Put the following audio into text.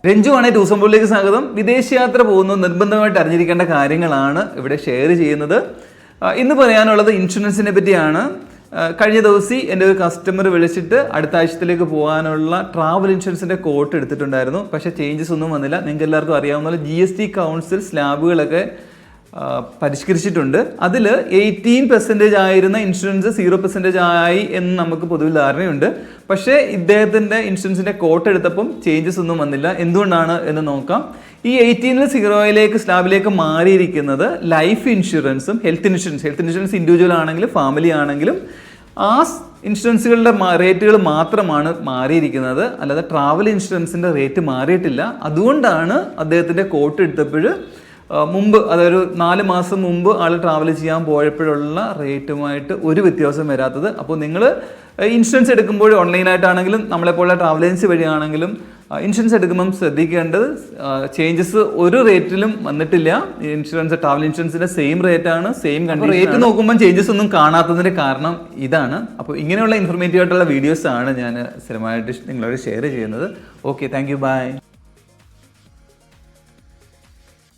രഞ്ജുവാണ് ടൂസംബോളിലേക്ക് സ്വാഗതം. വിദേശയാത്ര പോകുന്നത് നിർബന്ധമായിട്ട് അറിഞ്ഞിരിക്കേണ്ട കാര്യങ്ങളാണ് ഇവിടെ ഷെയർ ചെയ്യുന്നത്. ഇന്ന് പറയാനുള്ളത് ഇൻഷുറൻസിനെ പറ്റിയാണ്. കഴിഞ്ഞ ദിവസം എൻ്റെ ഒരു കസ്റ്റമർ വിളിച്ചിട്ട് അടുത്ത ആഴ്ചത്തിലേക്ക് പോകാനുള്ള ട്രാവൽ ഇൻഷുറൻസിൻ്റെ കോട്ട് എടുത്തിട്ടുണ്ടായിരുന്നു. പക്ഷേ ചേഞ്ചസ് ഒന്നും വന്നില്ല. നിങ്ങൾക്ക് എല്ലാവർക്കും അറിയാവുന്ന GST കൗൺസിൽ സ്ലാബുകളൊക്കെ പരിഷ്കരിച്ചിട്ടുണ്ട്. അതിൽ 18% ആയിരുന്ന ഇൻഷുറൻസ് 0% ആയി എന്ന് നമുക്ക് പൊതുവിൽ ധാരണയുണ്ട്. പക്ഷേ ഇദ്ദേഹത്തിൻ്റെ ഇൻഷുറൻസിൻ്റെ കോട്ട് എടുത്തപ്പം ചേഞ്ചസ് ഒന്നും വന്നില്ല. എന്തുകൊണ്ടാണ് എന്ന് നോക്കാം. ഈ 18-ൽ 0-യിലേക്ക് സ്ലാബിലേക്ക് മാറിയിരിക്കുന്നത് ലൈഫ് ഇൻഷുറൻസും ഹെൽത്ത് ഇൻഷുറൻസ് ഇൻഡിവിജ്വൽ ആണെങ്കിലും ഫാമിലി ആണെങ്കിലും ആ ഇൻഷുറൻസുകളുടെ റേറ്റുകൾ മാത്രമാണ് മാറിയിരിക്കുന്നത്. അല്ലാതെ ട്രാവൽ ഇൻഷുറൻസിൻ്റെ റേറ്റ് മാറിയിട്ടില്ല. അതുകൊണ്ടാണ് അദ്ദേഹത്തിൻ്റെ കോട്ട് എടുത്തപ്പോൾ മുമ്പ്, അതൊരു 4 മാസം മുമ്പ് ആൾ ട്രാവൽ ചെയ്യാൻ പോയപ്പോഴുള്ള റേറ്റുമായിട്ട് ഒരു വ്യത്യാസം വരാത്തത്. അപ്പോൾ നിങ്ങൾ ഇൻഷുറൻസ് എടുക്കുമ്പോൾ ഓൺലൈനായിട്ടാണെങ്കിലും നമ്മളെപ്പോലുള്ള ട്രാവൽ ഏജൻസി വഴിയാണെങ്കിലും ഇൻഷുറൻസ് എടുക്കുമ്പം ശ്രദ്ധിക്കേണ്ടത് ചേഞ്ചസ് ഒരു റേറ്റിലും വന്നിട്ടില്ല. ട്രാവൽ ഇൻഷുറൻസിൻ്റെ സെയിം റേറ്റാണ്, സെയിം കണ്ടീഷൻ. റേറ്റ് നോക്കുമ്പോൾ ചേഞ്ചസ് ഒന്നും കാണാത്തതിൻ്റെ കാരണം ഇതാണ്. അപ്പോൾ ഇങ്ങനെയുള്ള ഇൻഫർമേറ്റീവ് ആയിട്ടുള്ള വീഡിയോസാണ് ഞാൻ സ്ഥിരമായിട്ട് നിങ്ങളോട് ഷെയർ ചെയ്യുന്നത്. Okay, thank you, by.